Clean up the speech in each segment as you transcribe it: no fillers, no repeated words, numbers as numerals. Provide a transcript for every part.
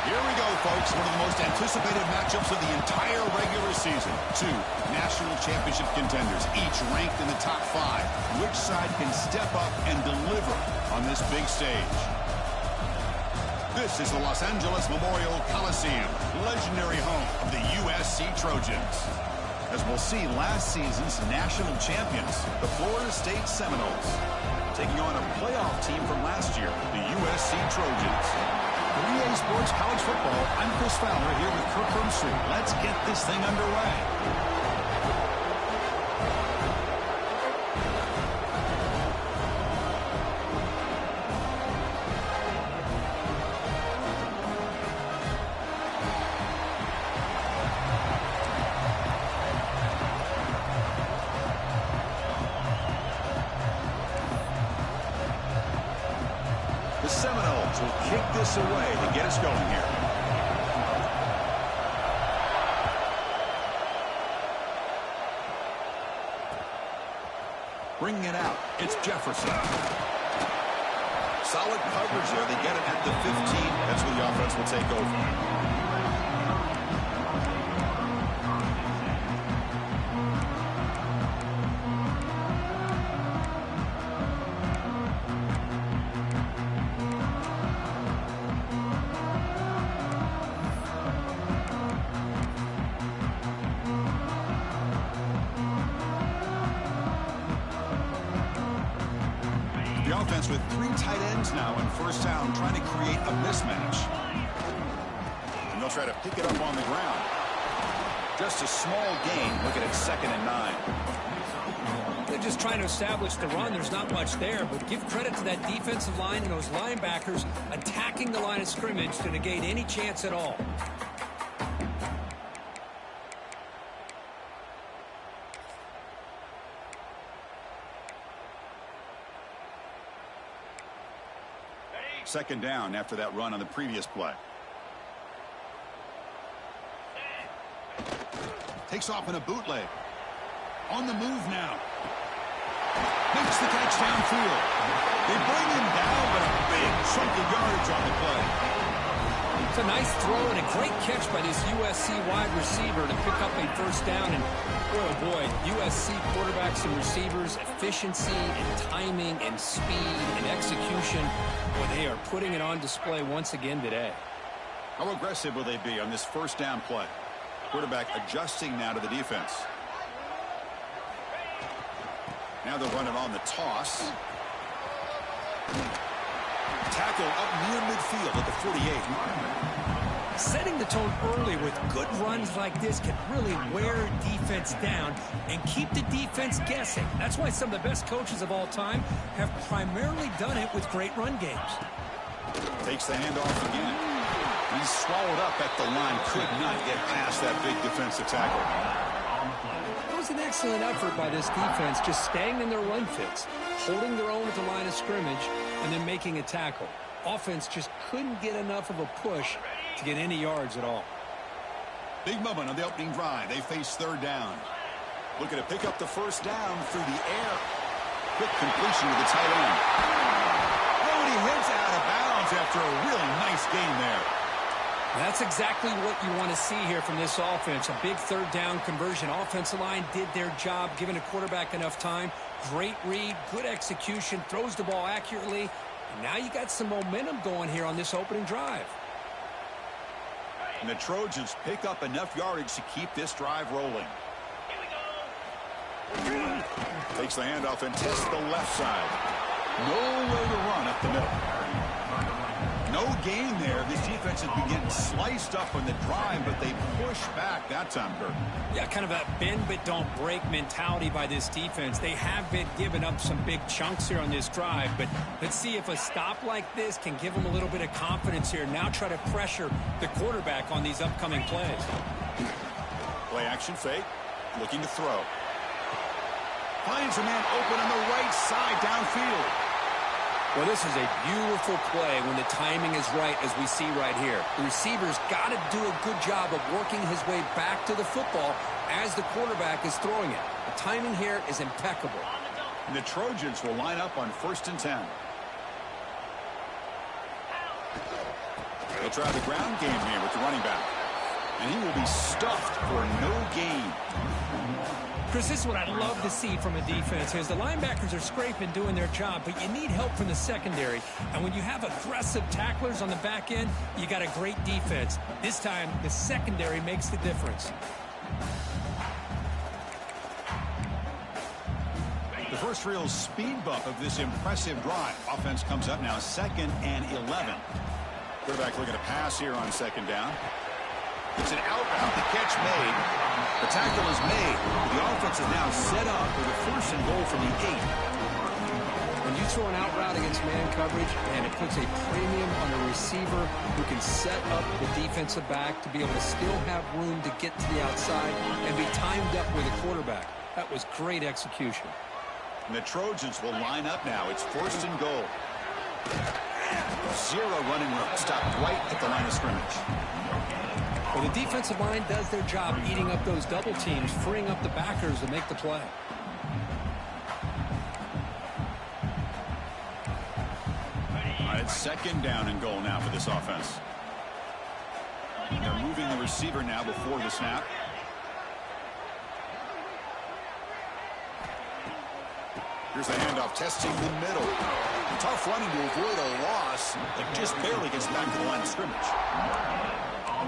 Here we go, folks. One of the most anticipated matchups of the entire regular season. Two national championship contenders, each ranked in the top 5. Which side can step up and deliver on this big stage? This is the Los Angeles Memorial Coliseum, legendary home of the USC Trojans. As we'll see, last season's national champions, the Florida State Seminoles, taking on a playoff team from last year, the USC Trojans. For EA Sports College Football, I'm Chris Fowler here with Kirk Herbstreit. Let's get this thing underway. The Seminoles will kick this away to get us going here. Bringing it out, it's Jefferson. Solid coverage there. They get it at the 15. That's where the offense will take over. The offense with 3 tight ends now in first down, trying to create a mismatch. And they'll try to pick it up on the ground. Just a small gain. Looking at 2nd and 9. They're just trying to establish the run. There's not much there, but give credit to that defensive line and those linebackers attacking the line of scrimmage to negate any chance at all. Second down after that run on the previous play. Takes off in a bootleg. On the move now. Makes the catch downfield. They bring him down, but a big chunk of yardage on the play. It's a nice throw and a great catch by this USC wide receiver to pick up a first down. And oh boy, USC quarterbacks and receivers, efficiency and timing and speed and execution. Boy, they are putting it on display once again today. How aggressive will they be on this first down play? Quarterback adjusting now to the defense. Now they'll run it on the toss. Tackle up near midfield at the 48. Setting the tone early with good runs like this can really wear defense down and keep the defense guessing. That's why some of the best coaches of all time have primarily done it with great run games. Takes the handoff again. He's swallowed up at the line. Could not get past that big defensive tackle. It was an excellent effort by this defense, just staying in their run fits, holding their own at the line of scrimmage, and then making a tackle. Offense just couldn't get enough of a push to get any yards at all. Big moment on the opening drive. They face third down. Looking to pick up the first down through the air. Quick completion to the tight end. Oh, and he heads out of bounds after a really nice gain there. That's exactly what you want to see here from this offense. A big third down conversion. Offensive line did their job, giving a quarterback enough time. Great read, good execution, throws the ball accurately. And now you got some momentum going here on this opening drive. And the Trojans pick up enough yardage to keep this drive rolling. Takes the handoff and tests the left side. Nowhere to run up the middle. No gain there. This defense has been getting sliced up on the drive, but they push back that time, Kirk. Yeah, kind of a bend but don't break mentality by this defense. They have been giving up some big chunks here on this drive, but let's see if a stop like this can give them a little bit of confidence here. Now try to pressure the quarterback on these upcoming plays. Play action fake, looking to throw. Finds a man open on the right side downfield. Well, this is a beautiful play when the timing is right, as we see right here. The receiver's got to do a good job of working his way back to the football as the quarterback is throwing it. The timing here is impeccable. And the Trojans will line up on 1st and 10. They'll try the ground game here with the running back. And he will be stuffed for no gain. Chris, this is what I love to see from a defense is the linebackers are scraping, doing their job, but you need help from the secondary. And when you have aggressive tacklers on the back end, you got a great defense. This time, the secondary makes the difference. The first real speed bump of this impressive drive. Offense comes up now 2nd and 11. Quarterback looking to pass here on 2nd down. It's an out route. The catch made. The tackle is made. The offense is now set up with a 1st and goal from the 8. When you throw an out route against man coverage, and it puts a premium on a receiver who can set up the defensive back to be able to still have room to get to the outside and be timed up with a quarterback. That was great execution. And the Trojans will line up now. It's 1st and goal. 0 running room. Stopped right at the line of scrimmage. Well, the defensive line does their job eating up those double teams, freeing up the backers to make the play. All right, 2nd down and goal now for this offense. They're moving the receiver now before the snap. Here's the handoff, testing the middle. Tough running to avoid a loss, but just barely gets back to the line of scrimmage.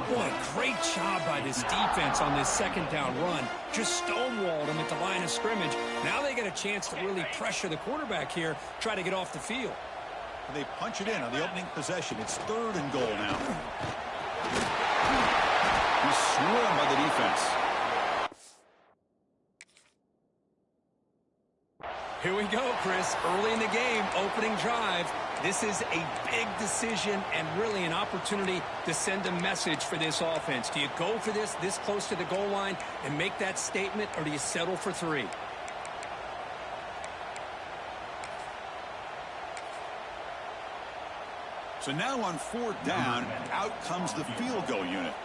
Boy, great job by this defense on this 2nd down run. Just stonewalled him at the line of scrimmage. Now they get a chance to really pressure the quarterback here, try to get off the field. And they punch it in on the opening possession. It's 3rd and goal now. He's swarmed by the defense. Here we go, Chris. Early in the game, opening drive. This is a big decision and really an opportunity to send a message for this offense. Do you go for this close to the goal line and make that statement, or do you settle for 3? So now on 4th down, out comes the field goal unit.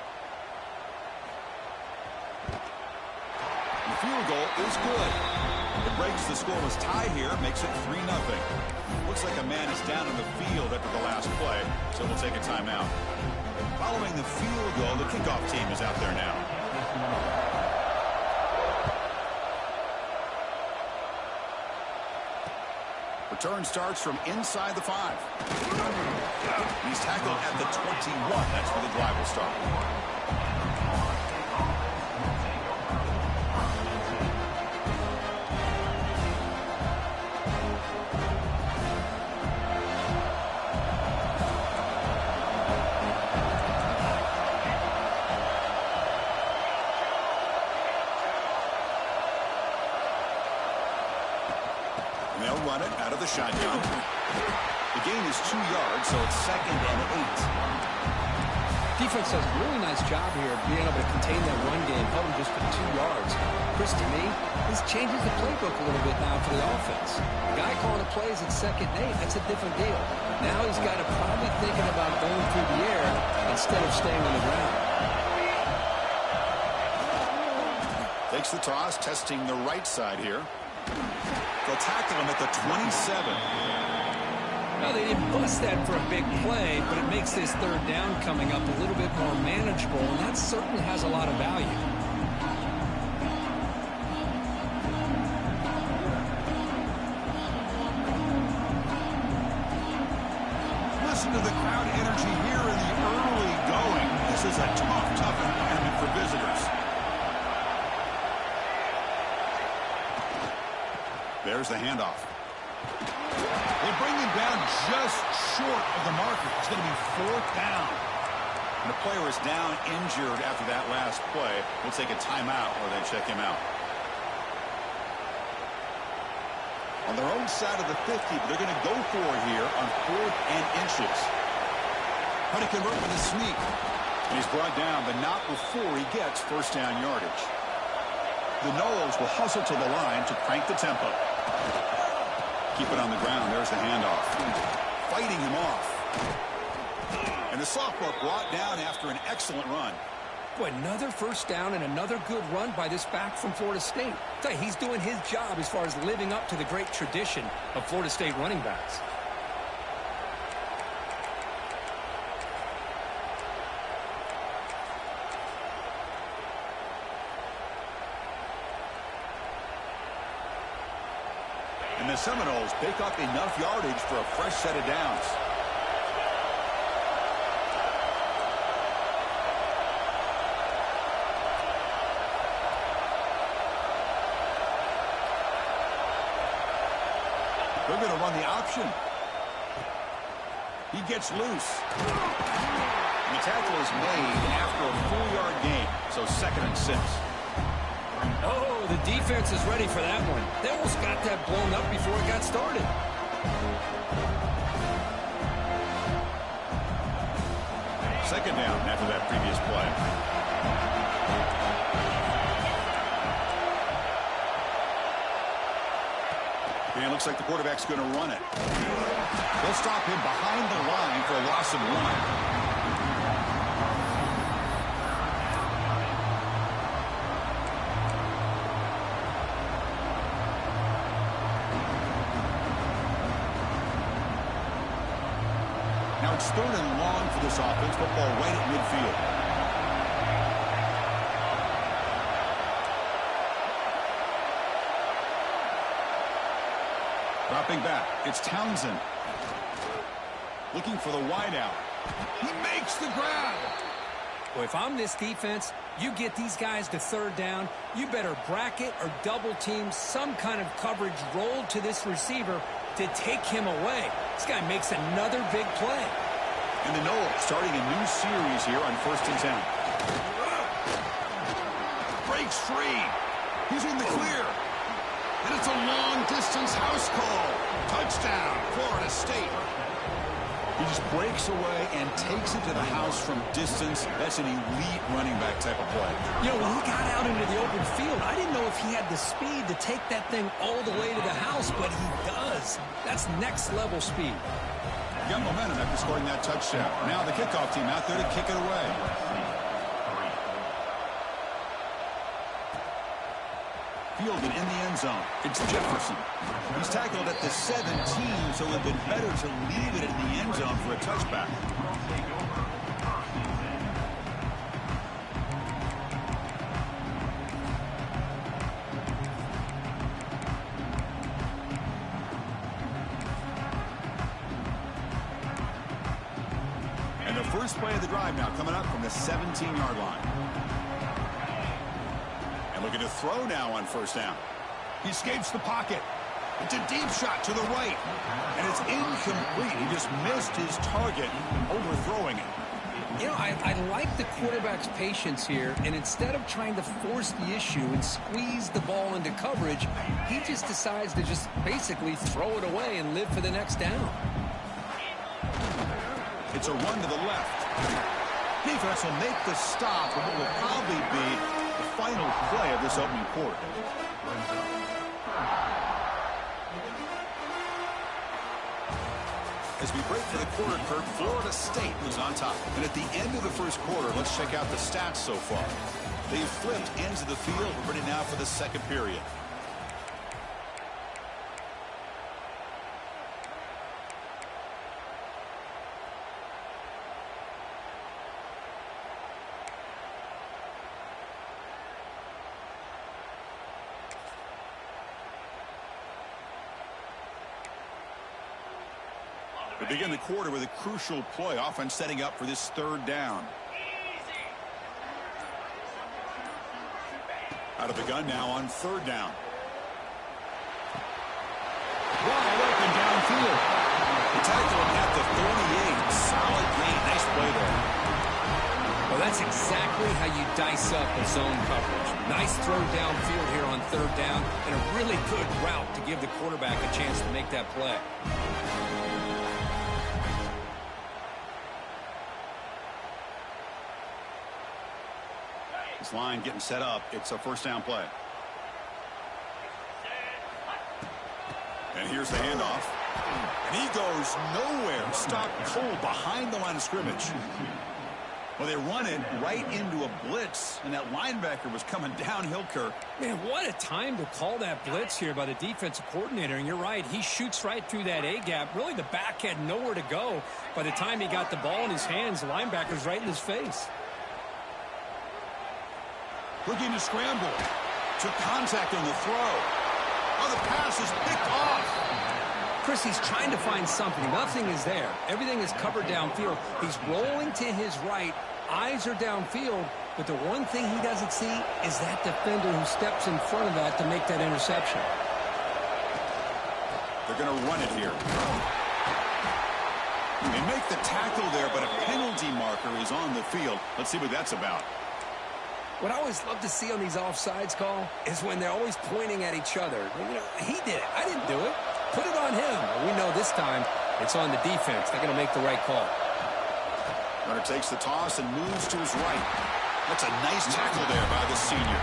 The field goal is good. It breaks the scoreless tie here, makes it 3-0. Looks like a man is down in the field after the last play, so we'll take a timeout. Following the field goal, the kickoff team is out there now. Return starts from inside the 5. He's tackled at the 21. That's where the drive will start. Run it out of the shotgun. The gain is 2 yards, so it's 2nd and 8. Defense does a really nice job here of being able to contain that run game, held him just for 2 yards. Chris, to me, this changes the playbook a little bit now for the offense. The guy calling the plays at 2nd and 8, that's a different deal. Now he's got to probably thinking about going through the air instead of staying on the ground. Takes the toss, testing the right side here. They'll tackle him at the 27. Now, they didn't bust that for a big play, but it makes this 3rd down coming up a little bit more manageable, and that certainly has a lot of value. Listen to the crowd energy here in the early going. This is a tough environment for visitors. There's the handoff. They bring him down just short of the marker. It's going to be 4th down. And the player is down injured after that last play. We'll take a timeout or they check him out. On their own side of the 50, but they're going to go for it here on 4th and inches. Trying to convert with a sneak. And he's brought down, but not before he gets 1st down yardage. The Noles will hustle to the line to crank the tempo. Keep it on the ground. There's the handoff. Fighting him off. And the sophomore brought down after an excellent run. Boy, another 1st down and another good run by this back from Florida State. I tell you, he's doing his job as far as living up to the great tradition of Florida State running backs. the Seminoles pick up enough yardage for a fresh set of downs. They're going to run the option. He gets loose. The tackle is made after a 4-yard gain, so 2nd and 6. Oh, the defense is ready for that one. They almost got that blown up before it got started. Second down after that previous play. And it looks like the quarterback's going to run it. They'll stop him behind the line for a loss of 1. Now it's 3rd and long for this offense. Football right at midfield. Dropping back. It's Townsend. Looking for the wideout. He makes the grab. Well, if I'm this defense, you get these guys to 3rd down, you better bracket or double team some kind of coverage roll to this receiver to take him away. This guy makes another big play. And the Noles starting a new series here on 1st and 10. Breaks free. He's in the clear. And it's a long-distance house call. Touchdown, Florida State. He just breaks away and takes it to the house from distance. That's an elite running back type of play. You know, when he got out into the open field, I didn't know if he had the speed to take that thing all the way to the house, but he does. That's next-level speed. Got momentum after scoring that touchdown. Now the kickoff team out there to kick it away. Fielded in the end zone. It's Jefferson. He's tackled at the 17, so it would have been better to leave it in the end zone for a touchback. And the first play of the drive now coming up from the 17-yard line. And looking to throw now on 1st down. He escapes the pocket. It's a deep shot to the right. And it's incomplete. He just missed his target, overthrowing it. You know, I like the quarterback's patience here, and instead of trying to force the issue and squeeze the ball into coverage, he just decides to just basically throw it away and live for the next down. It's a run to the left. Defense will make the stop for what will probably be the final play of this opening quarter. As we break for the quarter, Kurt, Florida State was on top. And at the end of the first quarter, let's check out the stats so far. They've flipped ends of the field. We're ready now for the 2nd period. We begin the quarter with a crucial play. Offense setting up for this 3rd down. Out of the gun now on 3rd down. Wide open downfield. The tackle at the 38. Solid gain. Nice play there. Well, that's exactly how you dice up a zone coverage. Nice throw downfield here on 3rd down, and a really good route to give the quarterback a chance to make that play. This line getting set up. It's a 1st down play. And here's the handoff. And he goes nowhere. Stopped cold behind the line of scrimmage. Well, they run it right into a blitz, and that linebacker was coming downhill, Kirk. Man, what a time to call that blitz here by the defensive coordinator. And you're right, he shoots right through that A-gap. Really, the back had nowhere to go. By the time he got the ball in his hands, the linebacker's right in his face. Looking to scramble. Took contact on the throw. Oh, the pass is picked off. Chris, he's trying to find something. Nothing is there. Everything is covered downfield. He's rolling to his right. Eyes are downfield. But the one thing he doesn't see is that defender who steps in front of that to make that interception. They're going to run it here. They make the tackle there, but a penalty marker is on the field. Let's see what that's about. What I always love to see on these offsides call is when they're always pointing at each other. You know, he did it. I didn't do it. Put it on him. We know this time it's on the defense. They're going to make the right call. Runner takes the toss and moves to his right. That's a nice tackle there by the senior.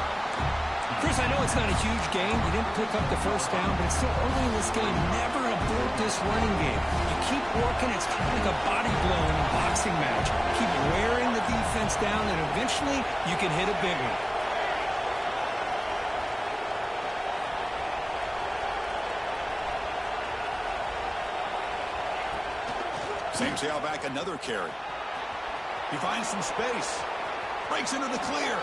Chris, I know it's not a huge game. You didn't pick up the first down, but it's still early in this game. Never abort this running game. You keep working. It's kind of like a body blow in a boxing match. Keep wearing the defense down, and eventually you can hit a big one. Same tailback, another carry. He finds some space. Breaks into the clear.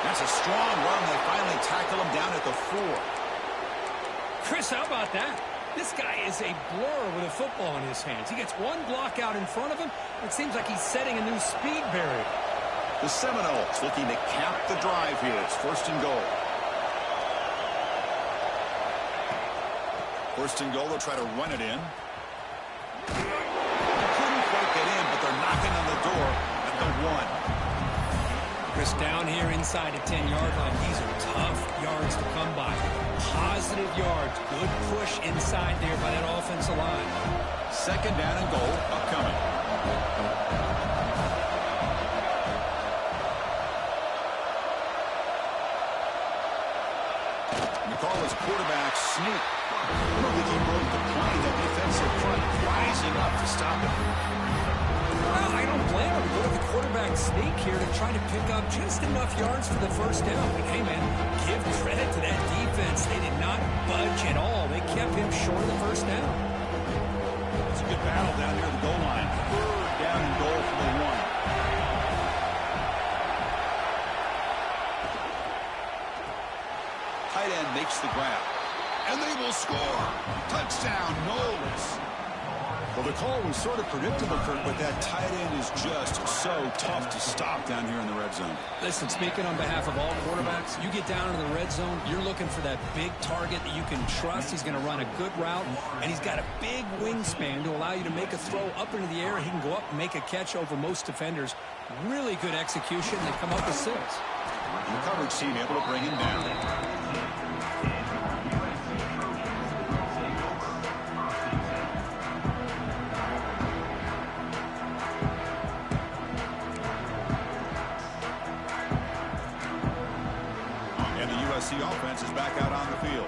That's a strong run. They finally tackle him down at the 4. Chris, how about that? This guy is a blur with a football in his hands. He gets one block out in front of him. It seems like he's setting a new speed barrier. The Seminoles looking to cap the drive here. It's 1st and goal. 1st and goal, they'll try to run it in. They couldn't quite get in, but they're knocking on the door at the 1. Chris, down here inside the 10-yard line, these are tough yards to come by. Positive yards. Good push inside there by that offensive line. 2nd down and goal upcoming. We call his quarterback sneak. I don't think he broke the play. That defensive front rising up to stop it. Well, I don't blame him. Go to the quarterback sneak here to try to pick up just enough yards for the first down. But, hey, man, give credit to that defense. They did not budge at all. They kept him short of the first down. It's a good battle down near the goal line. 3rd down and goal for the 1. Tight end makes the grab. And they will score. Touchdown, Knowles. Well, the call was sort of predictable, Kurt, but that tight end is just so tough to stop down here in the red zone. Listen, speaking on behalf of all quarterbacks, you get down into the red zone, you're looking for that big target that you can trust. He's going to run a good route, and he's got a big wingspan to allow you to make a throw up into the air. He can go up and make a catch over most defenders. Really good execution. They come up with 6. The coverage team able to bring him down. USC offense is back out on the field.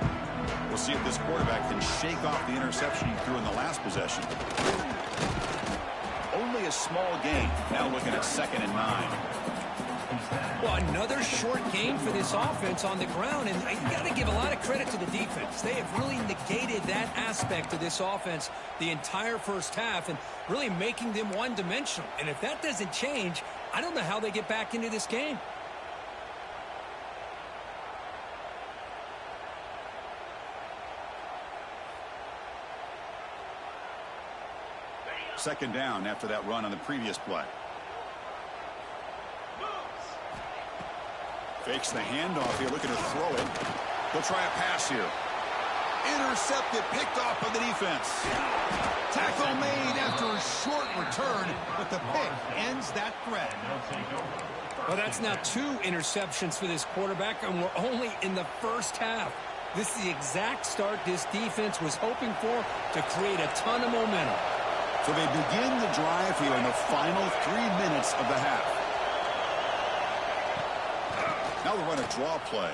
We'll see if this quarterback can shake off the interception he threw in the last possession. Only a small gain. Now looking at 2nd and 9. Well, another short game for this offense on the ground, and you got to give a lot of credit to the defense. They have really negated that aspect of this offense the entire first half and really making them one-dimensional. And if that doesn't change, I don't know how they get back into this game. 2nd down after that run on the previous play. Fakes the handoff here, looking to throw it. He'll try a pass here. Intercepted, picked off by the defense. Tackle made after a short return, but the pick ends that threat. Well, that's now 2 interceptions for this quarterback, and we're only in the first half. This is the exact start this defense was hoping for to create a ton of momentum. So they begin the drive here in the final 3 minutes of the half. Now they'll run a draw play.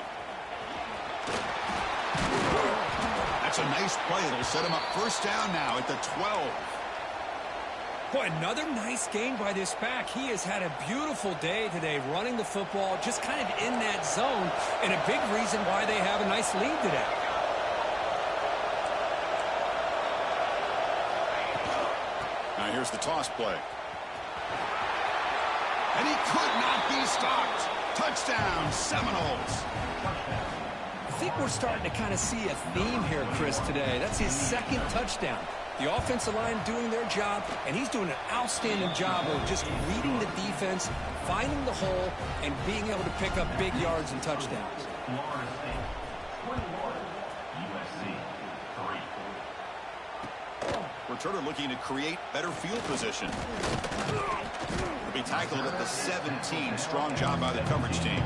That's a nice play. It'll set him up 1st down now at the 12. Boy, another nice game by this back. He has had a beautiful day today running the football, just kind of in that zone, and a big reason why they have a nice lead today. Now here's the toss play. And he could not be stopped. Touchdown, Seminoles. I think we're starting to kind of see a theme here, Chris, today. That's his second touchdown. The offensive line doing their job, and he's doing an outstanding job of just reading the defense, finding the hole, and being able to pick up big yards and touchdowns. Returner looking to create better field position. Will be tackled at the 17. Strong job by the coverage team.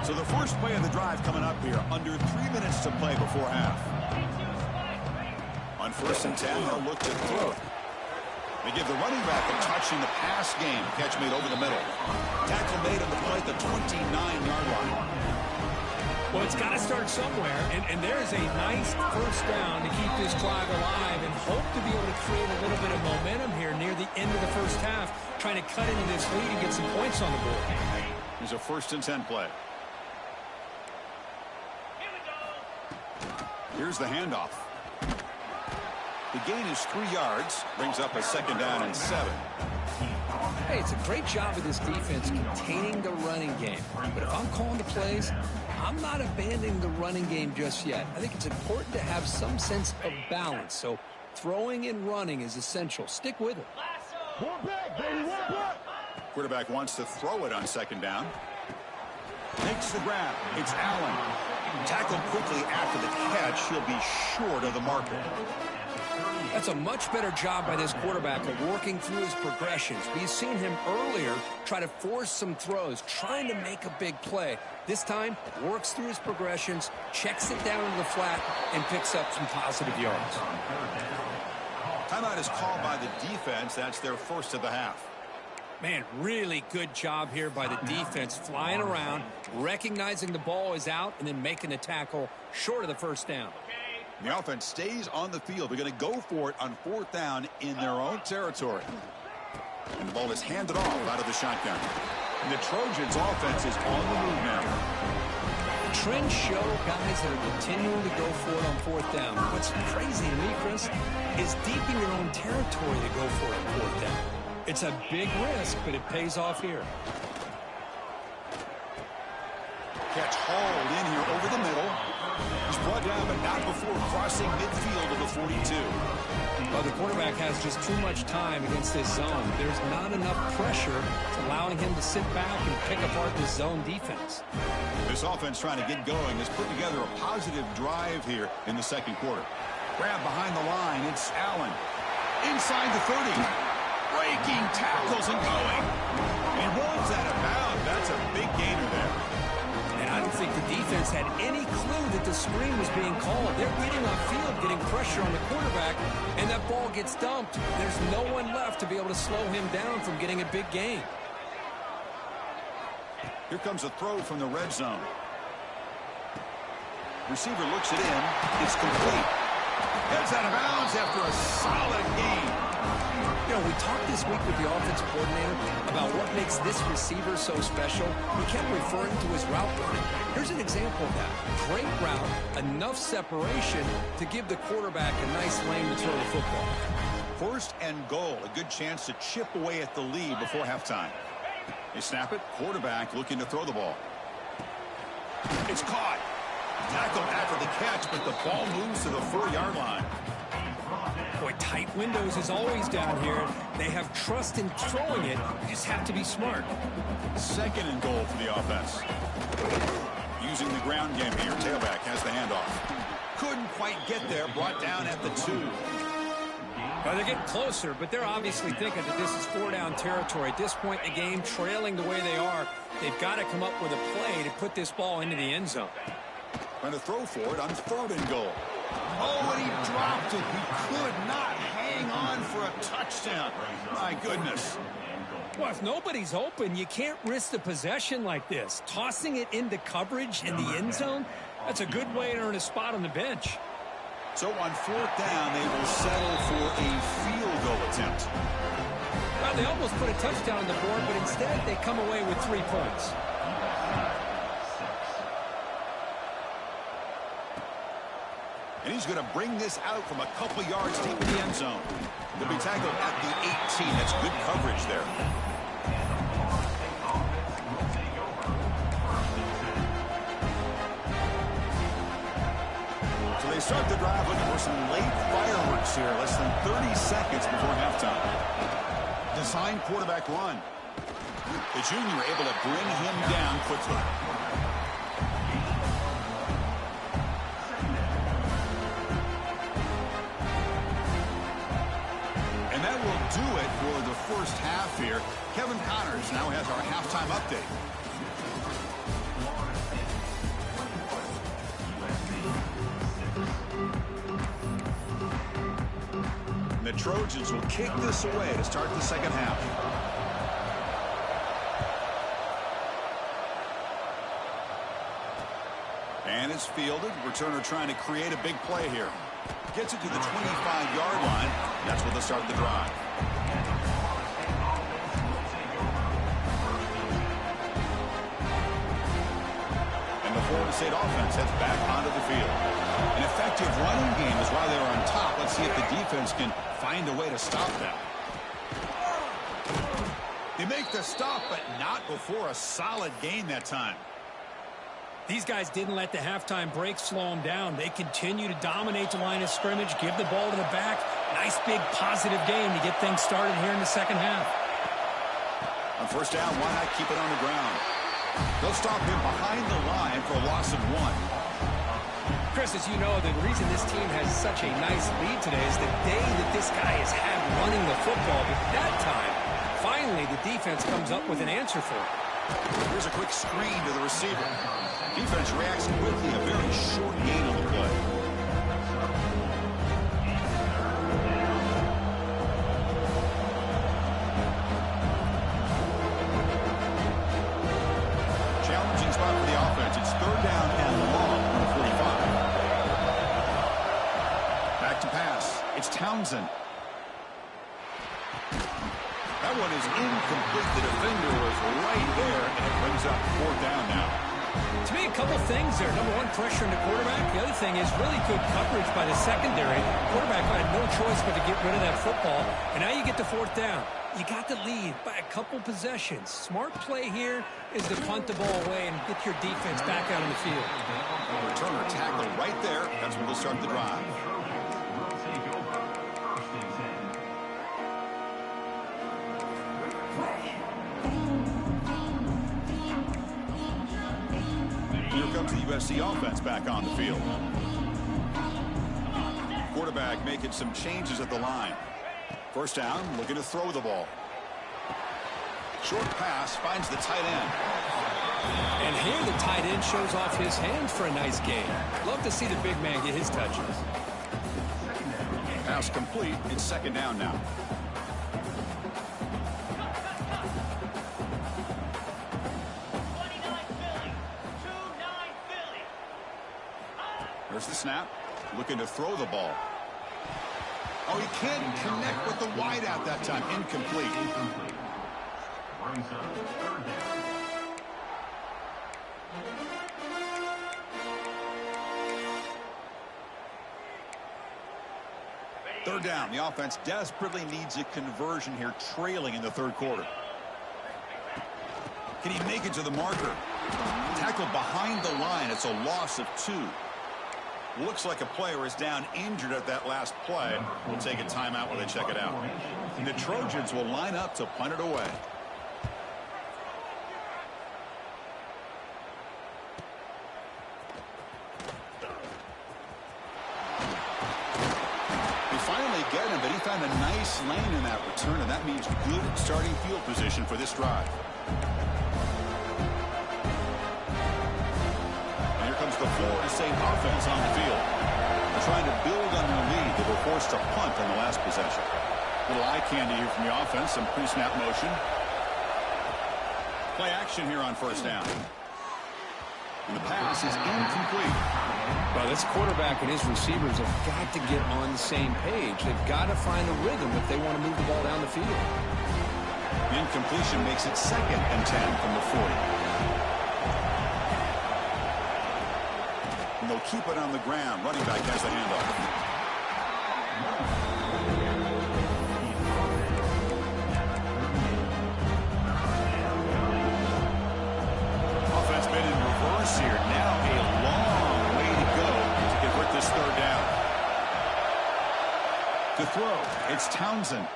So the first play of the drive coming up here. Under 3 minutes to play before half. On 1st and 10, they'll look to throw. They give the running back a touch in the pass game. Catch made over the middle. Tackle made on the play at the 29-yard line. Well, it's got to start somewhere, and there is a nice first down to keep this drive alive and hope to be able to create a little bit of momentum here near the end of the first half, trying to cut into this lead and get some points on the board. Here's a 1st and 10 play. Here's the handoff. The gain is 3 yards, brings up a 2nd down and 7. Hey, it's a great job of this defense containing the running game. But if I'm calling the plays, I'm not abandoning the running game just yet. I think it's important to have some sense of balance. So throwing and running is essential. Stick with it. Quarterback wants to throw it on 2nd down. Makes the grab. It's Allen. Tackled quickly after the catch. He'll be short of the marker. That's a much better job by this quarterback of working through his progressions. We've seen him earlier try to force some throws, trying to make a big play. This time, works through his progressions, checks it down to the flat, and picks up some positive yards. Timeout is called by the defense. That's their first of the half. Man, really good job here by the defense, flying around, recognizing the ball is out, and then making the tackle short of the first down. The offense stays on the field. They're going to go for it on 4th down in their own territory. And the ball is handed off out of the shotgun. And the Trojans' offense is on the move now. Trends show guys that are continuing to go for it on 4th down. What's crazy to me, Chris, is deep in your own territory to go for it on 4th down. It's a big risk, but it pays off here. Catch hauled in here over the middle. He's brought down, but not before crossing midfield of the 42. Well, the quarterback has just too much time against this zone. There's not enough pressure allowing him to sit back and pick apart this zone defense. This offense trying to get going has put together a positive drive here in the 2nd quarter. Grab behind the line. It's Allen. Inside the 30. Breaking tackles and going. He rolls out of bounds. That's a big gainer there. And I don't think the defense had any clue that the screen was being called. They're getting off field, getting pressure on the quarterback, and that ball gets dumped. There's no one left to be able to slow him down from getting a big gain. Here comes a throw from the red zone. Receiver looks it in. It's complete. Heads out of bounds after a solid gain. You know, we talked this week with the offensive coordinator about what makes this receiver so special. He kept referring to his route running. Here's an example of that. Great route, enough separation to give the quarterback a nice lane to throw the football. 1st and goal. A good chance to chip away at the lead before halftime. They snap it. Quarterback looking to throw the ball. It's caught. Tackled after the catch, but the ball moves to the 4-yard line. Boy, tight windows is always down here. They have trust in throwing it. You just have to be smart. 2nd and goal for the offense. Using the ground game here. Tailback has the handoff. Couldn't quite get there. Brought down at the 2. Well, they're getting closer, but they're obviously thinking that this is 4-down territory. At this point in the game, trailing the way they are, they've got to come up with a play to put this ball into the end zone. Trying to throw for it on 3rd and goal. Oh, and he dropped it. He could not hang on for a touchdown. My goodness. Well, if nobody's open, you can't risk the possession like this. Tossing it into coverage in the end zone, that's a good way to earn a spot on the bench. So on 4th down, they will settle for a field goal attempt. Well, they almost put a touchdown on the board, but instead they come away with 3 points. And he's who's going to bring this out from a couple yards deep in the end zone. They'll be tackled at the 18. That's good coverage there. So they start the drive looking for some late fireworks here. Less than 30 seconds before halftime. Design quarterback run. The junior able to bring him down quickly. And that will do it for the first half here. Kevin Connors now has our halftime update. The Trojans will kick this away to start the second half. And it's fielded. Returner trying to create a big play here. Gets it to the 25-yard line. That's where they'll start the drive. And the Florida State offense heads back onto the field. An effective running game is why they were on top. Let's see if the defense can find a way to stop them. They make the stop, but not before a solid gain that time. These guys didn't let the halftime break slow them down. They continue to dominate the line of scrimmage, give the ball to the back. Nice big positive game to get things started here in the second half. On first down, why not keep it on the ground? They'll stop him behind the line for a loss of 1. Chris, as you know, the reason this team has such a nice lead today is the day that this guy has had running the football. But that time, finally, the defense comes up with an answer for it. Here's a quick screen to the receiver. Defense reacts quickly, a very short gain on the play. Challenging spot for the offense. It's third down and long on the 45. Back to pass. It's Townsend. That one is incomplete. The defender was right there, and it brings up fourth down now. To me, a couple things there. Number one, pressure on the quarterback. The other thing is really good coverage by the secondary. Quarterback had no choice but to get rid of that football. And now you get the fourth down. You got the lead by a couple possessions. Smart play here is to punt the ball away and get your defense back out on the field. Returner tackle right there. That's where they'll start the drive. Here comes the USC offense back on the field. Quarterback making some changes at the line. First down, looking to throw the ball. Short pass finds the tight end. And here the tight end shows off his hands for a nice gain. Love to see the big man get his touches. Pass complete. It's second down now. There's the snap. Looking to throw the ball. Oh, he can't connect with the wideout that time. Incomplete. Third down. The offense desperately needs a conversion here, trailing in the third quarter. Can he make it to the marker? Tackled behind the line. It's a loss of 2. Looks like a player is down injured at that last play. We'll take a timeout while they check it out. And the Trojans will line up to punt it away. They finally get him, but he found a nice lane in that return, and that means good starting field position for this drive. The Florida State offense on the field. They're trying to build on their lead. They were forced to punt on the last possession. Little eye candy here from the offense. Some pre-snap motion. Play action here on first down. And the pass is incomplete. Well, this quarterback and his receivers have got to get on the same page. They've got to find a rhythm if they want to move the ball down the field. The incompletion makes it second and 10 from the 40. And they'll keep it on the ground. Running back has the handoff. Here. Now a long way to go to convert this third down. To throw, it's Townsend.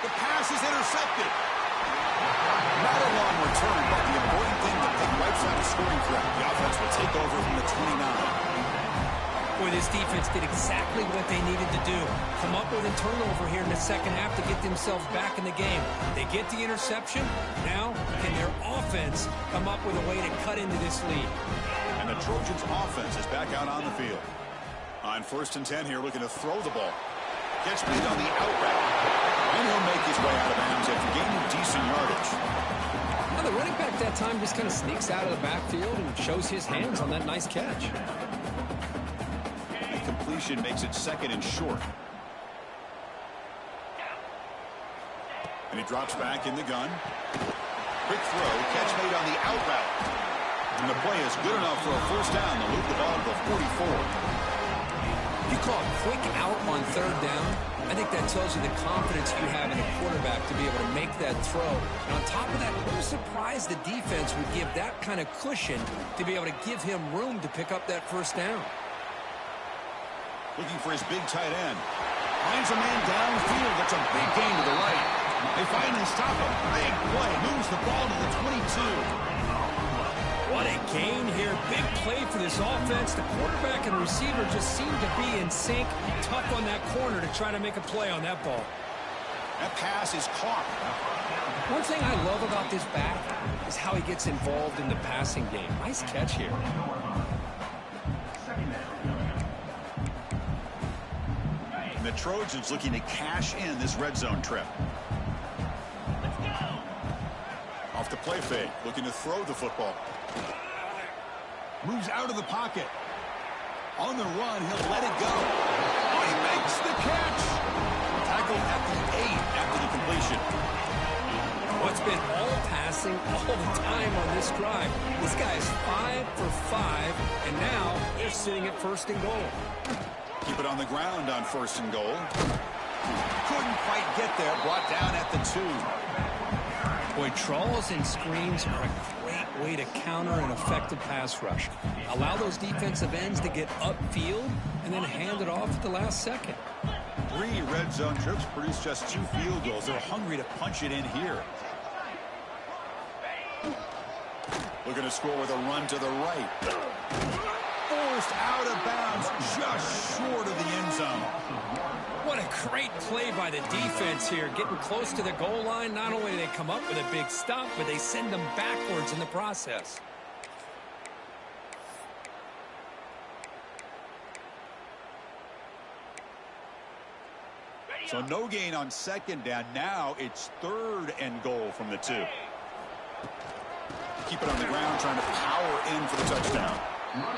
The pass is intercepted. Not a long return, but the important thing to pick right side of scoring threat. The offense will take over from the 29. Boy, this defense did exactly what they needed to do. Come up with a turnover here in the second half to get themselves back in the game. They get the interception. Now, can their offense come up with a way to cut into this lead? And the Trojans' offense is back out on the field. On 1st and 10 here, looking to throw the ball. Gets beat on the out route. And he'll make his way out of bounds after gaining decent yardage. Now, the running back that time just kind of sneaks out of the backfield and shows his hands on that nice catch. Completion makes it 2nd and short. And he drops back in the gun. Quick throw, catch made on the out route. And the play is good enough for a first down to move the ball to the 44. You call a quick out on 3rd down. I think that tells you the confidence you have in a quarterback to be able to make that throw. And on top of that, I'm surprised the defense would give that kind of cushion to be able to give him room to pick up that first down. Looking for his big tight end. Finds a man downfield. That's a big gain to the right. They finally stop him. Big play. Moves the ball to the 22. What a gain here. Big play for this offense. The quarterback and receiver just seem to be in sync. Tough on that corner to try to make a play on that ball. That pass is caught. One thing I love about this back is how he gets involved in the passing game. Nice catch here. The Trojans looking to cash in this red zone trip. Off the play fake, looking to throw the football. Moves out of the pocket. On the run, he'll let it go. Oh, he makes the catch. Tackled at the 8 after the completion. What's been all passing all the time on this drive. This guy is 5 for 5, and now they're sitting at 1st and goal. Keep it on the ground on 1st and goal. Couldn't quite get there. Brought down at the 2. Boy, trawls and screens are a great way to counter an effective pass rush. Allow those defensive ends to get upfield and then hand it off at the last second. 3 red zone trips produce just 2 field goals. They're hungry to punch it in here. Looking to score with a run to the right. Forced out of bounds, just short of the end zone. What a great play by the defense here. Getting close to the goal line, not only do they come up with a big stop, but they send them backwards in the process. So no gain on 2nd down. Now it's 3rd and goal from the 2. Keep it on the ground, trying to power in for the touchdown.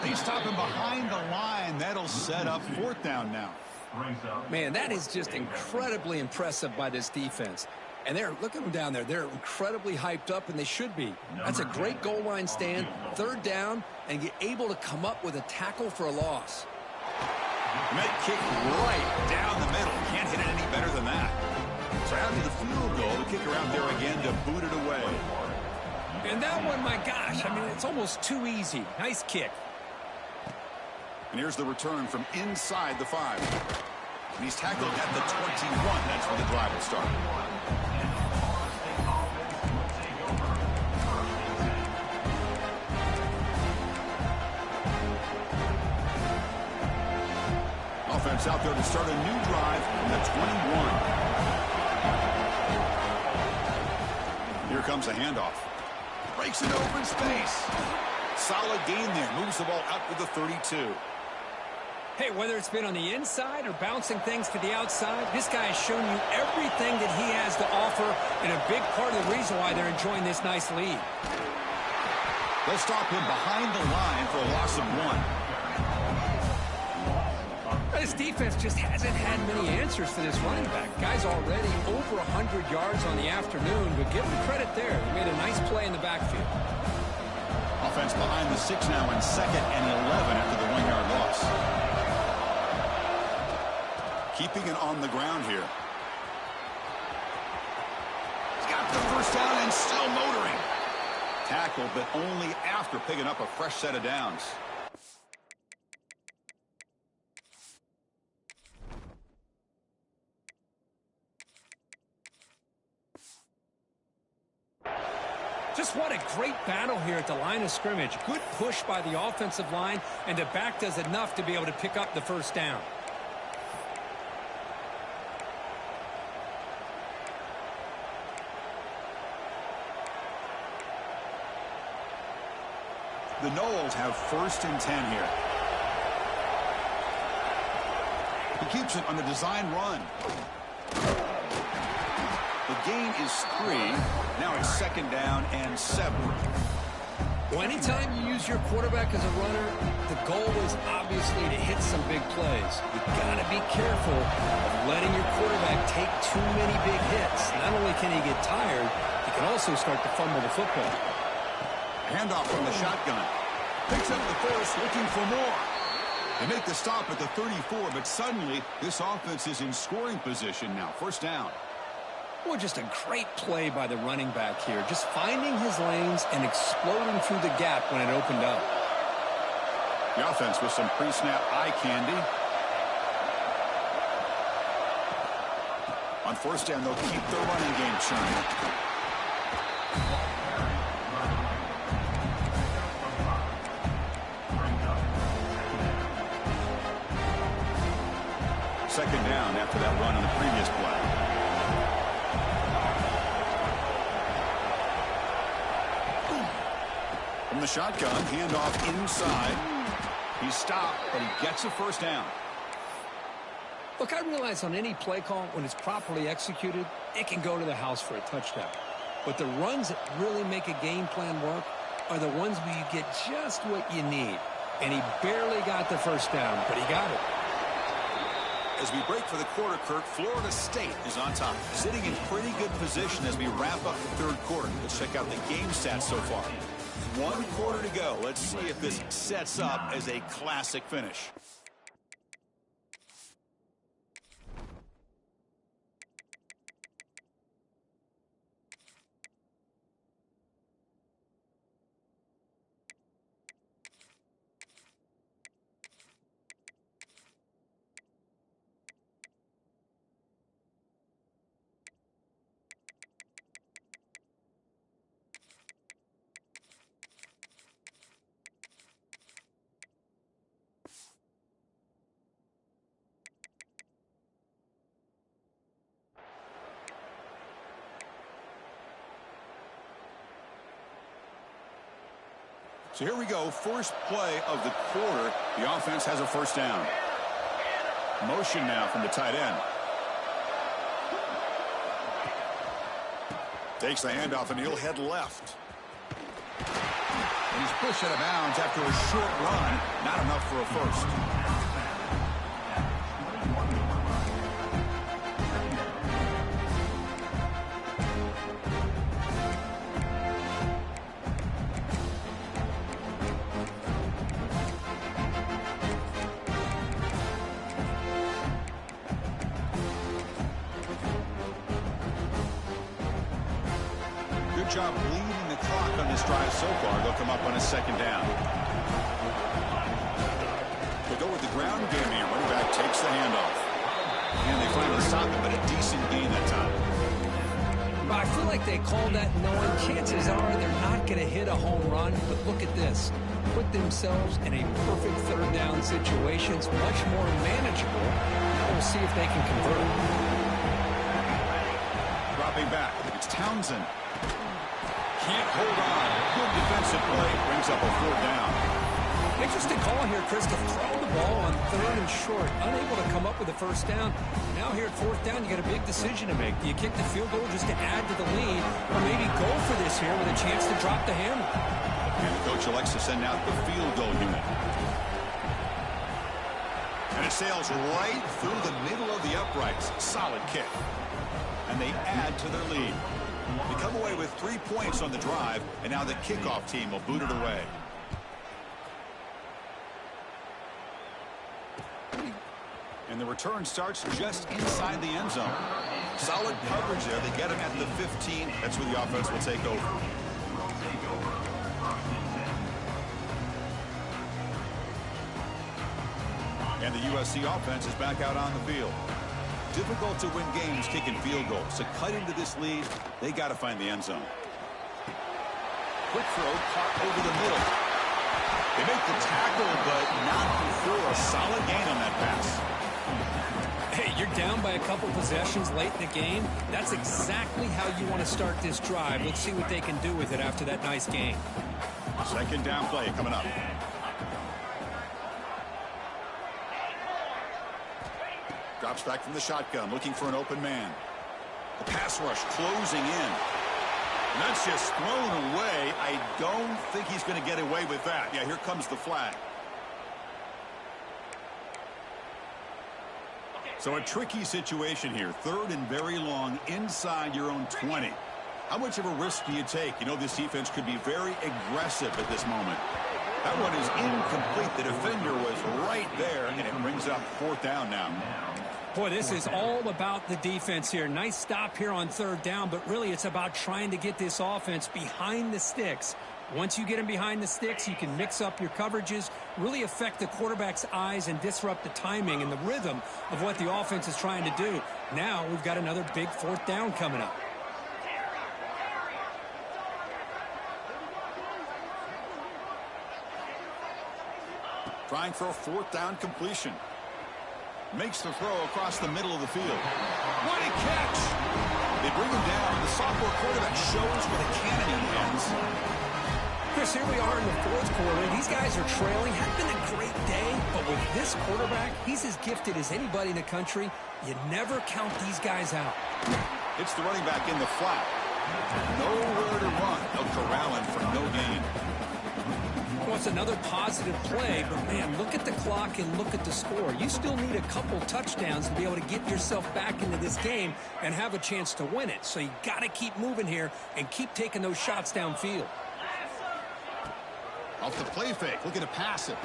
They stop him behind the line. That'll set up 4th down now. Man, that is just incredibly impressive by this defense. And look at them down there. They're incredibly hyped up, and they should be. That's a great goal line stand, 3rd down, and get able to come up with a tackle for a loss. Met kick right down the middle. Can't hit it any better than that. So after the field goal, the kicker out there again to boot it away. And that one, my gosh, I mean, it's almost too easy. Nice kick. And here's the return from inside the 5. And he's tackled at the 21. That's when the drive will start. Offense out there to start a new drive from the 21. Here comes a handoff. Breaks it open space. Solid gain there. Moves the ball out to the 32. Hey, whether it's been on the inside or bouncing things to the outside, this guy has shown you everything that he has to offer, and a big part of the reason why they're enjoying this nice lead. They'll stop him behind the line for a loss of 1. This defense just hasn't had many answers for this running back. Guy's already over 100 yards on the afternoon, but give him credit there. He made a nice play in the backfield. Offense behind the 6 now in 2nd and 11 after the 1-yard loss. Keeping it on the ground here. He's got the first down and still motoring. Tackled, but only after picking up a fresh set of downs. Just what a great battle here at the line of scrimmage. Good push by the offensive line, and the back does enough to be able to pick up the first down. The Noles have 1st and 10 here. He keeps it on the design run. The gain is 3. Now it's 2nd down and 7. Well, anytime you use your quarterback as a runner, the goal is obviously to hit some big plays. You've got to be careful of letting your quarterback take too many big hits. Not only can he get tired, he can also start to fumble the football. Handoff from the shotgun. Picks up the first, looking for more. They make the stop at the 34, but suddenly this offense is in scoring position now. 1st down. Well, just a great play by the running back here. Just finding his lanes and exploding through the gap when it opened up. The offense with some pre-snap eye candy. On 1st down, they'll keep their running game churning. Second down after that run on the previous play. From the shotgun, handoff inside. He's stopped, but he gets a 1st down. Look, I realize on any play call, when it's properly executed, it can go to the house for a touchdown. But the runs that really make a game plan work are the ones where you get just what you need. And he barely got the 1st down, but he got it. As we break for the quarter, Kirk, Florida State is on top, sitting in pretty good position as we wrap up the 3rd quarter. Let's check out the game stats so far. 1 quarter to go. Let's see if this sets up as a classic finish. So here we go, first play of the quarter. The offense has a 1st down. Motion now from the tight end. Takes the handoff and he'll head left. And he's pushed out of bounds after a short run. Not enough for a 1st. Good job bleeding the clock on this drive so far. They'll come up on a 2nd down. They go with the ground game here. Running back takes the handoff. And they finally stop him, but a decent gain that time. But I feel like they called that knowing chances are they're not going to hit a home run. But look at this. Put themselves in a perfect 3rd down situation. It's much more manageable. Now we'll see if they can convert. Dropping back. It's Townsend. Can't hold on. Good defensive play. Brings up a 4th down. Interesting call here, Chris, to throw the ball on 3rd and short. Unable to come up with a 1st down. Now here at 4th down, you got a big decision to make. Do you kick the field goal just to add to the lead, or maybe go for this here with a chance to drop the hammer? And the coach elects to send out the field goal unit. And it sails right through the middle of the uprights. Solid kick. And they add to their lead. They come away with 3 points on the drive, and now the kickoff team will boot it away. And the return starts just inside the end zone. Solid coverage there. They get him at the 15. That's where the offense will take over. And the USC offense is back out on the field. Difficult to win games kicking field goals. To cut into this lead, they got to find the end zone. Quick throw, caught over the middle. They make the tackle, but not before a solid gain on that pass. Hey, you're down by a couple possessions late in the game. That's exactly how you want to start this drive. Let's see what they can do with it after that nice game. Second down play coming up. Drops back from the shotgun, looking for an open man. The pass rush closing in. And that's just thrown away. I don't think he's going to get away with that. Yeah, here comes the flag. So a tricky situation here. Third and very long inside your own 20. How much of a risk do you take? You know, this defense could be very aggressive at this moment. That one is incomplete. The defender was right there, and it brings up fourth down now. Boy, this is all about the defense here. Nice stop here on third down, but really it's about trying to get this offense behind the sticks. Once you get them behind the sticks, you can mix up your coverages, really affect the quarterback's eyes and disrupt the timing and the rhythm of what the offense is trying to do. Now we've got another big fourth down coming up. Trying for a fourth down completion. Makes the throw across the middle of the field. What a catch! They bring him down. The sophomore quarterback shows with a cannon in hands. Chris, here we are in the fourth quarter. These guys are trailing. Had been a great day, but with this quarterback, he's as gifted as anybody in the country. You never count these guys out. It's the running back in the flat. Nowhere to run. They'll corral him for no gain. Well, it's another positive play, but man, look at the clock and look at the score. You still need a couple touchdowns to be able to get yourself back into this game and have a chance to win it. So you got to keep moving here and keep taking those shots downfield. Off the play fake, looking to pass it.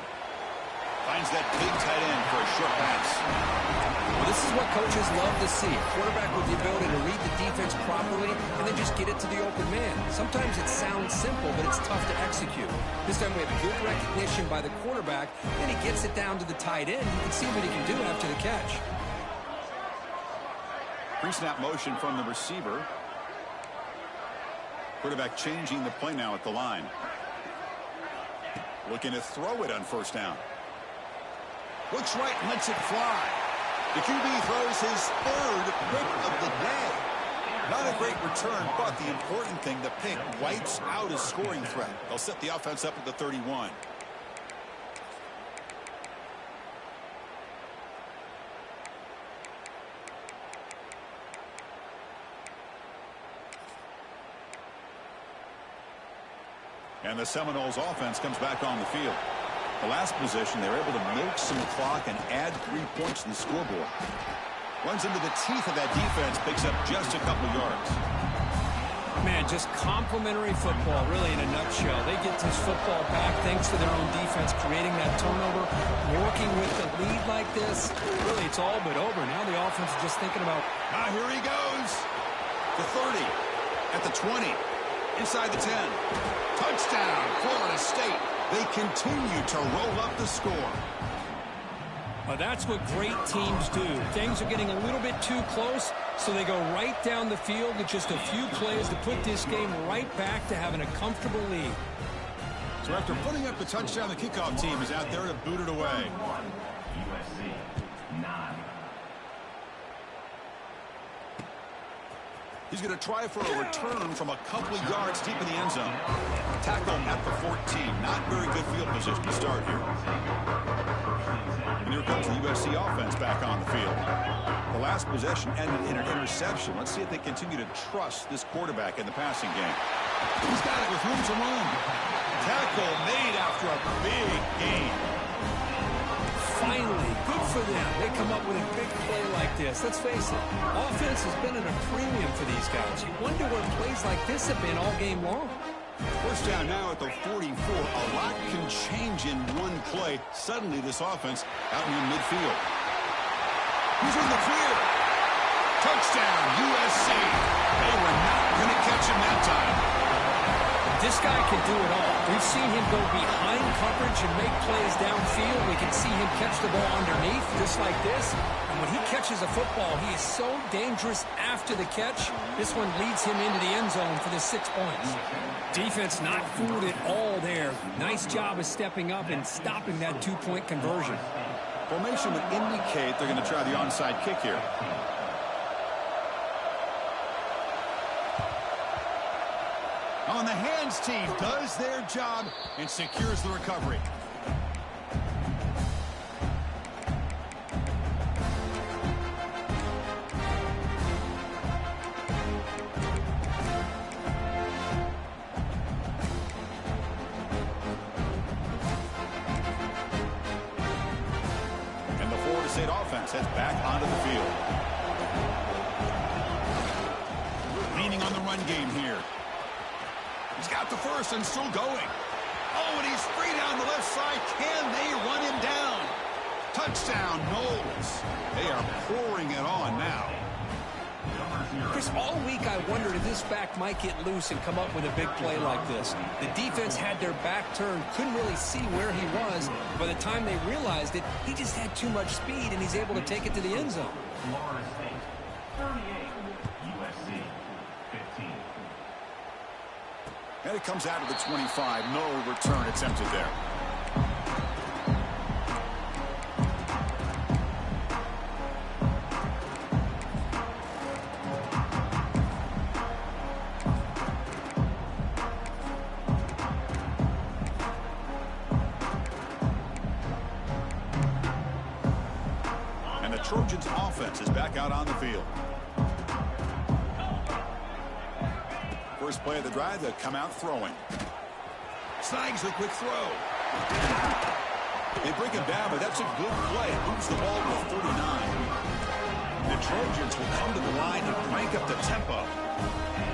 Finds that big tight end for a short pass. Well, this is what coaches love to see. A quarterback with the ability to read the defense properly and then just get it to the open man. Sometimes it sounds simple, but it's tough to execute. This time we have good recognition by the quarterback, and he gets it down to the tight end. You can see what he can do after the catch. Pre-snap motion from the receiver. Quarterback changing the play now at the line. Looking to throw it on first down. Looks right, lets it fly. The QB throws his third pick of the day. Not a great return, but the important thing, the pick wipes out a scoring threat. They'll set the offense up at the 31. And the Seminoles offense comes back on the field. The last possession, they were able to milk some clock and add 3 points to the scoreboard. Runs into the teeth of that defense, picks up just a couple yards. Man, just complimentary football, really, in a nutshell. They get this football back thanks to their own defense, creating that turnover, working with the lead like this. Really, it's all but over. Now the offense is just thinking about, here he goes. The 30, at the 20, inside the 10. Touchdown, Florida State. They continue to roll up the score. Well, that's what great teams do. Things are getting a little bit too close, so they go right down the field with just a few plays to put this game right back to having a comfortable lead. So after putting up the touchdown, the kickoff team is out there to boot it away. He's going to try for a return from a couple of yards deep in the end zone. Tackle at the 14. Not very good field position to start here. And here comes the USC offense back on the field. The last possession ended in an interception. Let's see if they continue to trust this quarterback in the passing game. He's got it with room to run. Tackle made after a big gain. Finally, good for them. They come up with a big play like this. Let's face it, offense has been at a premium for these guys. You wonder where plays like this have been all game long. First down now at the 44. A lot can change in one play. Suddenly this offense out in midfield. He's in the field. Touchdown, USC. They were not going to catch him that time. This guy can do it all. We've seen him go behind coverage and make plays downfield. We can see him catch the ball underneath, just like this. And when he catches a football, he is so dangerous after the catch. This one leads him into the end zone for the 6 points. Defense not fooled at all there. Nice job of stepping up and stopping that 2-point conversion. Formation would indicate they're going to try the onside kick here. On the hands team does their job and secures the recovery. And the Florida State offense heads back onto the field. Leaning on the run game here. He's got the first and still going. Oh, and he's free down the left side. Can they run him down? Touchdown, Knowles. They are pouring it on now. Chris, all week I wondered if this back might get loose and come up with a big play like this. The defense had their back turned, couldn't really see where he was. By the time they realized it, he just had too much speed, and he's able to take it to the end zone. Florida State, 38, USC, 15. And it comes out of the 25. No return attempted there. And the Trojans' offense is back out on the field. First play of the drive, they'll come out throwing. Snags the quick throw. They bring him down, but that's a good play. Moves the ball to 39. The Trojans will come to the line and crank up the tempo.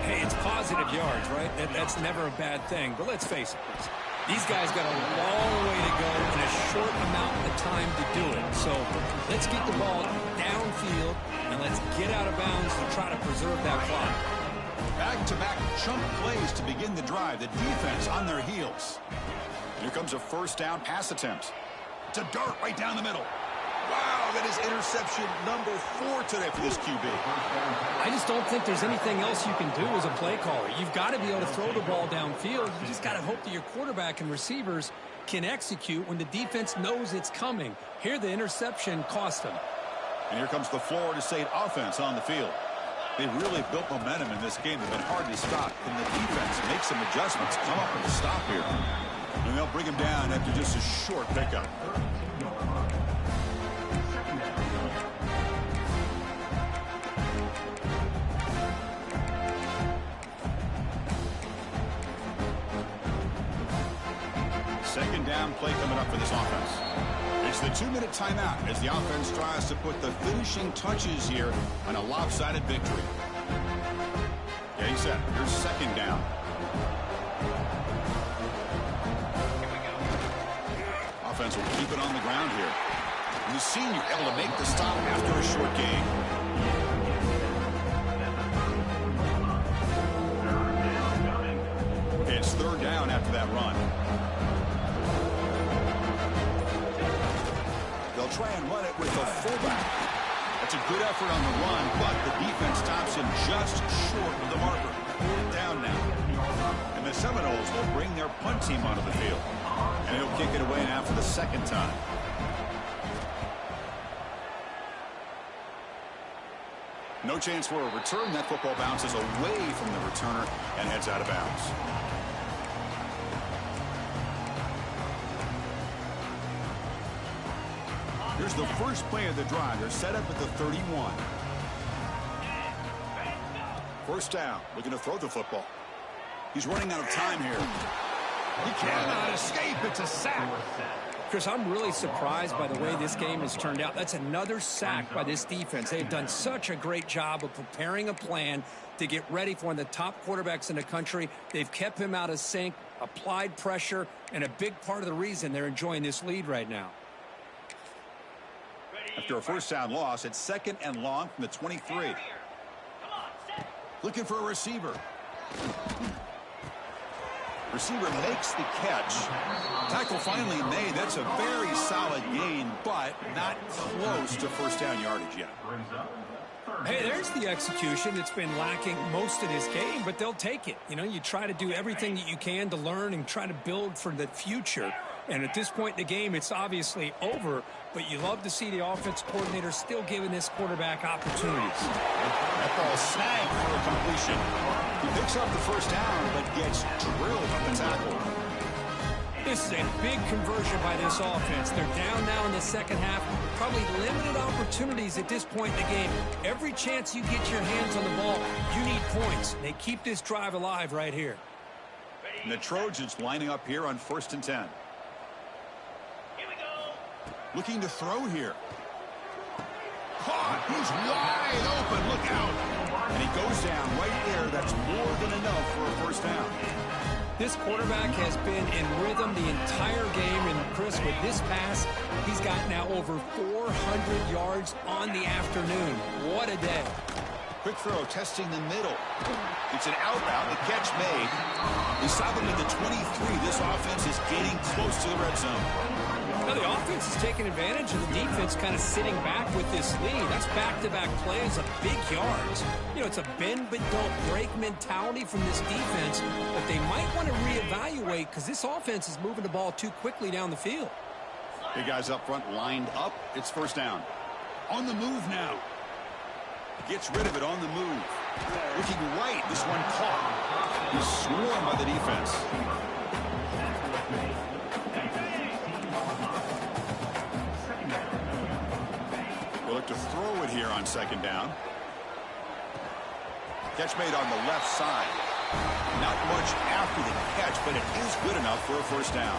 Hey, it's positive yards, right? That's never a bad thing. But let's face it, Chris. These guys got a long way to go in a short amount of time to do it. So let's get the ball downfield, and let's get out of bounds to try to preserve that clock. Back-to-back chunk plays to begin the drive. The defense on their heels. Here comes a first down pass attempt. It's a dart right down the middle. Wow, that is interception number 4 today for this QB. I just don't think there's anything else you can do as a play caller. You've got to be able to throw the ball downfield. You just got to hope that your quarterback and receivers can execute when the defense knows it's coming. Here, the interception cost them. And here comes the Florida State offense on the field. They really built momentum in this game. They've been hard to stop. Can the defense make some adjustments, come up with a stop here? And they'll bring him down after just a short pickup. Second down play coming up for this offense. It's the 2-minute timeout as the offense tries to put the finishing touches here on a lopsided victory. Yeah, he said, here's second down. Offense will keep it on the ground here. And the senior able to make the stop after a short gain. Okay, it's third down after that run. They'll try and run it with the fullback. That's a good effort on the run, but the defense stops him just short of the marker. Fourth down now. And the Seminoles will bring their punt team onto the field. And he'll kick it away now for the second time. No chance for a return. That football bounces away from the returner and heads out of bounds. Here's the first play of the drive. They're set up at the 31. First down, looking to throw the football. He's running out of time here. He cannot escape. It's a sack. Chris, I'm really surprised by the way this game has turned out. That's another sack by this defense. They've done such a great job of preparing a plan to get ready for one of the top quarterbacks in the country. They've kept him out of sync, applied pressure, and a big part of the reason they're enjoying this lead right now. After a first down loss, it's 2nd and long from the 23. Looking for a receiver. Receiver makes the catch. Tackle finally made. That's a very solid gain, but not close to first down yardage yet. Hey, there's the execution. It's been lacking most of this game, but they'll take it. You know, you try to do everything that you can to learn and try to build for the future. And at this point in the game, it's obviously over, but you love to see the offense coordinator still giving this quarterback opportunities. That ball snagged for a completion. He picks up the first down, but gets drilled on the tackle. This is a big conversion by this offense. They're down now in the second half. Probably limited opportunities at this point in the game. Every chance you get your hands on the ball, you need points. They keep this drive alive right here. And the Trojans lining up here on 1st and 10. Looking to throw here. Caught. He's wide open. Look out. And he goes down right there. That's more than enough for a first down. This quarterback has been in rhythm the entire game. And, Chris, with this pass, he's got now over 400 yards on the afternoon. What a day. Quick throw, testing the middle. It's an out route. The catch made. They stop him at the 23. This offense is getting close to the red zone. Now the offense is taking advantage of the defense kind of sitting back with this lead. That's back-to-back plays of big yards. You know, it's a bend but don't break mentality from this defense that they might want to reevaluate because this offense is moving the ball too quickly down the field. Big guys up front lined up. It's first down. On the move now. Gets rid of it on the move. Looking right. This one caught. He's swarmed by the defense. We'll look to throw it here on 2nd down. Catch made on the left side. Not much after the catch, but it is good enough for a first down.